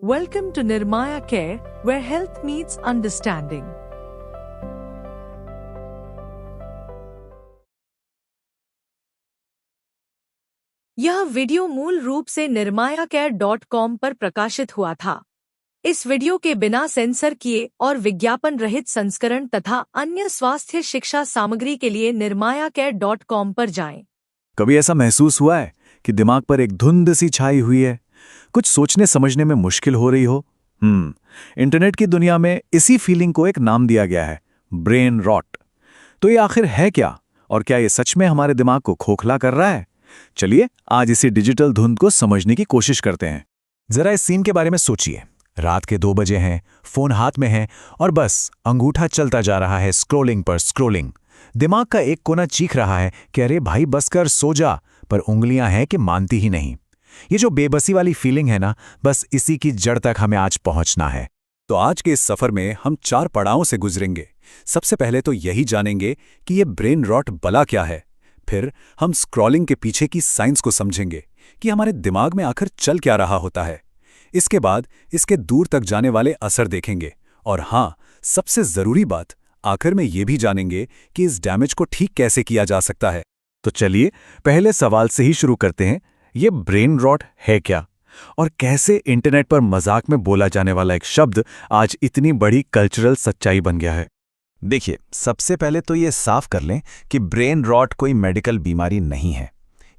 Welcome to Nirmaya Care, where health meets understanding. यह video मूल रूप से nirmayacare.com पर प्रकाशित हुआ था। इस वीडियो के बिना सेंसर किए और विज्ञापन रहित संस्करण तथा अन्य स्वास्थ्य शिक्षा सामग्री के लिए nirmayacare.com पर जाएं। कभी ऐसा महसूस हुआ है कि दिमाग पर एक धुंध सी छाई हुई है, कुछ सोचने समझने में मुश्किल हो रही हो? इंटरनेट की दुनिया में इसी फीलिंग को एक नाम दिया गया है, ब्रेन रॉट। तो ये आखिर है क्या, और क्या ये सच में हमारे दिमाग को खोखला कर रहा है? चलिए आज इसी डिजिटल धुंध को समझने की कोशिश करते हैं। जरा इस सीन के बारे में सोचिए। रात के 2 बजे हैं, फोन हाथ में है और बस अंगूठा चलता जा रहा है स्क्रोलिंग पर स्क्रोलिंग। दिमाग का एक कोना चीख रहा है कि अरे भाई बस कर, सो जा, पर उंगलियां हैं कि मानती ही नहीं। ये जो बेबसी वाली फीलिंग है ना, बस इसी की जड़ तक हमें आज पहुंचना है। तो आज के इस सफर में हम 4 पड़ावों से गुजरेंगे। सबसे पहले तो यही जानेंगे कि ये ब्रेन रॉट भला क्या है। फिर हम स्क्रॉलिंग के पीछे की साइंस को समझेंगे कि हमारे दिमाग में आखिर चल क्या रहा होता है। इसके बाद इसके दूर तक जाने वाले असर देखेंगे, और हाँ, सबसे जरूरी बात, आखिर में ये भी जानेंगे कि इस डैमेज को ठीक कैसे किया जा सकता है। तो चलिए पहले सवाल से ही शुरू करते हैं। ये ब्रेन रॉट है क्या, और कैसे इंटरनेट पर मजाक में बोला जाने वाला एक शब्द आज इतनी बड़ी कल्चरल सच्चाई बन गया है? देखिए, सबसे पहले तो ये साफ कर लें कि ब्रेन रॉट कोई मेडिकल बीमारी नहीं है।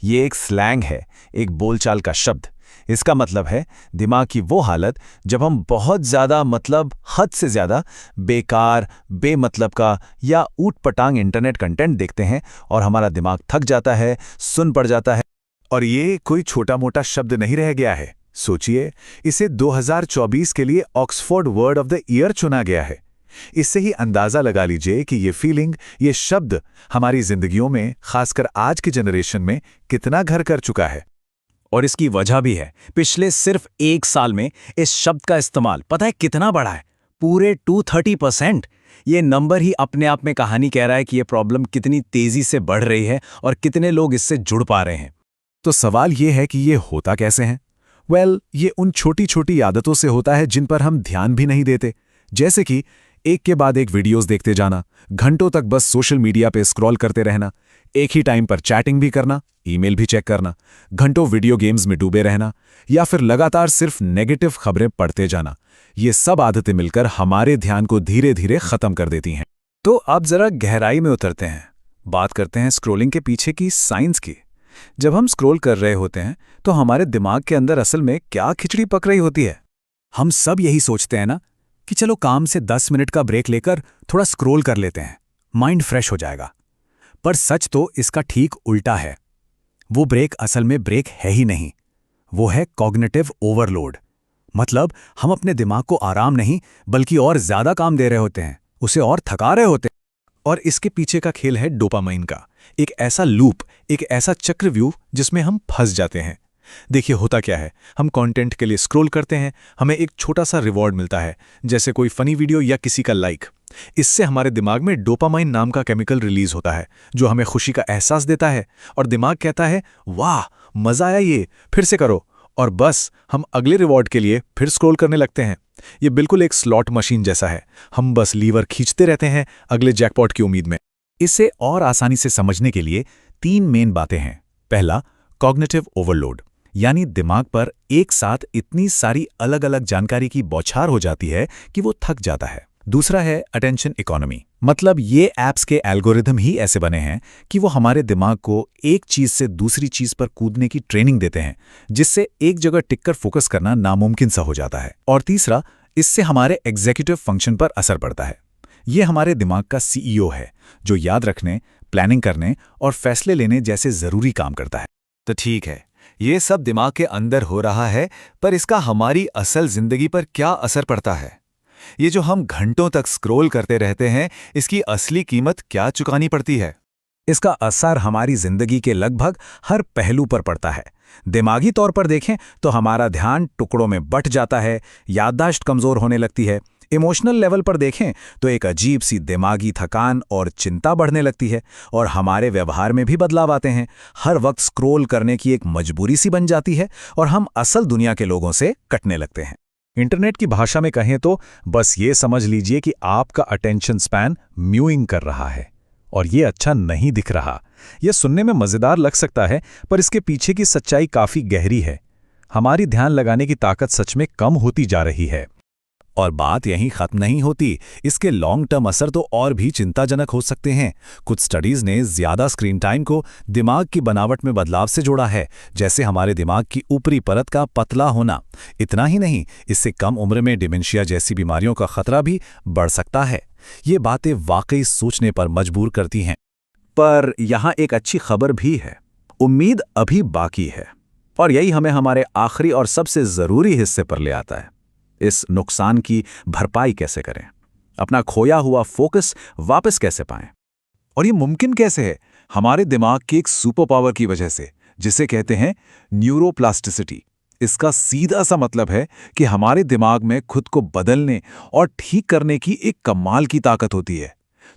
ये एक स्लैंग है, एक बोलचाल का शब्द। इसका मतलब है दिमाग की वो हालत जब हम बहुत ज़्यादा, मतलब हद से ज़्यादा बेकार, बेमतलब का या ऊट-पटांग इंटरनेट कंटेंट देखते हैं और हमारा दिमाग थक जाता है, सुन पड़ जाता है। और ये कोई छोटा मोटा शब्द नहीं रह गया है। सोचिए, इसे 2024 के लिए Oxford word of the year चुना गया है। इससे ही अंदाजा लगा लीजिए कि ये फीलिंग, ये शब्द हमारी जिंदगियों में, खासकर आज की जनरेशन में, कितना घर कर चुका है। और इसकी वजह भी है। पिछले सिर्फ 1 साल में इस शब्द का इस्तेमाल पता है कितना बढ़ा है? पूरे 230%। ये नंबर ही अपने आप में कहानी कह रहा है कि ये प्रॉब्लम कितनी तेजी से बढ़ रही है और कितने लोग इससे जुड़ पा रहे हैं। तो सवाल ये है कि ये होता कैसे है? ये उन छोटी छोटी आदतों से होता है जिन पर हम ध्यान भी नहीं देते। जैसे कि एक के बाद एक वीडियोस देखते जाना, घंटों तक बस सोशल मीडिया पे स्क्रॉल करते रहना, एक ही टाइम पर चैटिंग भी करना, ईमेल भी चेक करना, घंटों वीडियो गेम्स में डूबे रहना, या फिर लगातार सिर्फ नेगेटिव खबरें पढ़ते जाना। ये सब आदतें मिलकर हमारे ध्यान को धीरे धीरे खत्म कर देती हैं। तो अब जरा गहराई में उतरते हैं, बात करते हैं स्क्रोलिंग के पीछे की साइंस की। जब हम स्क्रॉल कर रहे होते हैं तो हमारे दिमाग के अंदर असल में क्या खिचड़ी पक रही होती है? हम सब यही सोचते हैं ना कि चलो काम से 10 मिनट का ब्रेक लेकर थोड़ा स्क्रॉल कर लेते हैं, माइंड फ्रेश हो जाएगा। पर सच तो इसका ठीक उल्टा है। वो ब्रेक असल में ब्रेक है ही नहीं, वो है कॉग्निटिव ओवरलोड। मतलब हम अपने दिमाग को आराम नहीं बल्कि और ज्यादा काम दे रहे होते हैं, उसे और थका रहे होते हैं। और इसके पीछे का खेल है डोपामाइन का, एक ऐसा लूप, एक ऐसा चक्रव्यूह जिसमें हम फंस जाते हैं। देखिए होता क्या है, हम कंटेंट के लिए स्क्रॉल करते हैं, हमें एक छोटा सा रिवॉर्ड मिलता है, जैसे कोई फनी वीडियो या किसी का लाइक। इससे हमारे दिमाग में डोपामाइन नाम का केमिकल रिलीज होता है जो हमें खुशी का एहसास देता है, और दिमाग कहता है वाह मजा आया, ये फिर से करो। और बस हम अगले रिवॉर्ड के लिए फिर स्क्रॉल करने लगते हैं। ये बिल्कुल एक स्लॉट मशीन जैसा है, हम बस लीवर खींचते रहते हैं अगले जैकपॉट की उम्मीद में। इसे और आसानी से समझने के लिए 3 मेन बातें हैं। पहला, कॉग्निटिव ओवरलोड, यानी दिमाग पर एक साथ इतनी सारी अलग अलग जानकारी की बौछार हो जाती है कि वो थक जाता है। दूसरा है अटेंशन इकोनॉमी, मतलब ये ऐप्स के एल्गोरिथम ही ऐसे बने हैं कि वो हमारे दिमाग को एक चीज से दूसरी चीज पर कूदने की ट्रेनिंग देते हैं, जिससे एक जगह टिककर फोकस करना नामुमकिन सा हो जाता है। और तीसरा, इससे हमारे एग्जीक्यूटिव फंक्शन पर असर पड़ता है। ये हमारे दिमाग का सीईओ है जो याद रखने, प्लानिंग करने और फैसले लेने जैसे जरूरी काम करता है। तो ठीक है, ये सब दिमाग के अंदर हो रहा है, पर इसका हमारी असल जिंदगी पर क्या असर पड़ता है? ये जो हम घंटों तक स्क्रॉल करते रहते हैं, इसकी असली कीमत क्या चुकानी पड़ती है? इसका असर हमारी जिंदगी के लगभग हर पहलू पर पड़ता है। दिमागी तौर पर देखें तो हमारा ध्यान टुकड़ों में बंट जाता है, याददाश्त कमजोर होने लगती है। इमोशनल लेवल पर देखें तो एक अजीब सी दिमागी थकान और चिंता बढ़ने लगती है, और हमारे व्यवहार में भी बदलाव आते हैं। हर वक्त स्क्रॉल करने की एक मजबूरी सी बन जाती है और हम असल दुनिया के लोगों से कटने लगते हैं। इंटरनेट की भाषा में कहें तो बस ये समझ लीजिए कि आपका अटेंशन स्पैन म्यूइंग कर रहा है, और ये अच्छा नहीं दिख रहा। यह सुनने में मज़ेदार लग सकता है, पर इसके पीछे की सच्चाई काफ़ी गहरी है। हमारी ध्यान लगाने की ताकत सच में कम होती जा रही है। और बात यहीं खत्म नहीं होती, इसके लॉन्ग टर्म असर तो और भी चिंताजनक हो सकते हैं। कुछ स्टडीज ने ज्यादा स्क्रीन टाइम को दिमाग की बनावट में बदलाव से जोड़ा है, जैसे हमारे दिमाग की ऊपरी परत का पतला होना। इतना ही नहीं, इससे कम उम्र में डिमेंशिया जैसी बीमारियों का खतरा भी बढ़ सकता है। ये बातें वाकई सोचने पर मजबूर करती हैं। पर यहाँ एक अच्छी खबर भी है। उम्मीद अभी बाकी है, और यही हमें हमारे आखिरी और सबसे ज़रूरी हिस्से पर ले आता है। इस नुकसान की भरपाई कैसे करें, अपना खोया हुआ फोकस वापस कैसे पाएं? और ये मुमकिन कैसे है? हमारे दिमाग की एक सुपर पावर की वजह से, जिसे कहते हैं न्यूरोप्लास्टिसिटी। इसका सीधा सा मतलब है कि हमारे दिमाग में खुद को बदलने और ठीक करने की एक कमाल की ताकत होती है।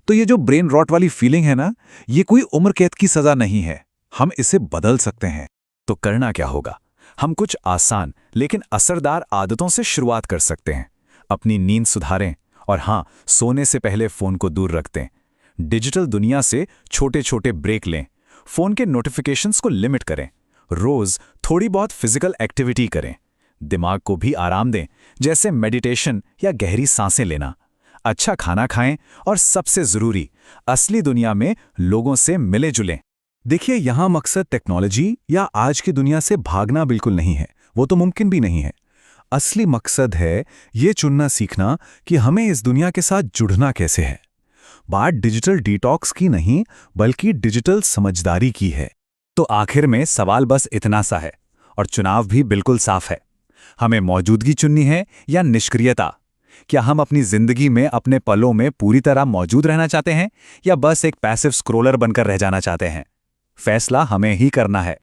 तो ये जो ब्रेन रॉट वाली फीलिंग है ना, ये कोई उम्र कैद की सजा नहीं है। हम इसे बदल सकते हैं। तो करना क्या होगा? हम कुछ आसान लेकिन असरदार आदतों से शुरुआत कर सकते हैं। अपनी नींद सुधारें, और हाँ, सोने से पहले फ़ोन को दूर रख दें। डिजिटल दुनिया से छोटे छोटे ब्रेक लें। फ़ोन के नोटिफिकेशंस को लिमिट करें। रोज़ थोड़ी बहुत फिजिकल एक्टिविटी करें। दिमाग को भी आराम दें, जैसे मेडिटेशन या गहरी सांसें लेना। अच्छा खाना खाएं, और सबसे ज़रूरी, असली दुनिया में लोगों से मिले जुलें। देखिए, यहाँ मकसद टेक्नोलॉजी या आज की दुनिया से भागना बिल्कुल नहीं है, वो तो मुमकिन भी नहीं है। असली मकसद है ये चुनना सीखना कि हमें इस दुनिया के साथ जुड़ना कैसे है। बात डिजिटल डिटॉक्स की नहीं, बल्कि डिजिटल समझदारी की है। तो आखिर में सवाल बस इतना सा है, और चुनाव भी बिल्कुल साफ है। हमें मौजूदगी चुननी है या निष्क्रियता? क्या हम अपनी जिंदगी में अपने पलों में पूरी तरह मौजूद रहना चाहते हैं, या बस एक पैसिव स्क्रोलर बनकर रह जाना चाहते हैं? फैसला हमें ही करना है।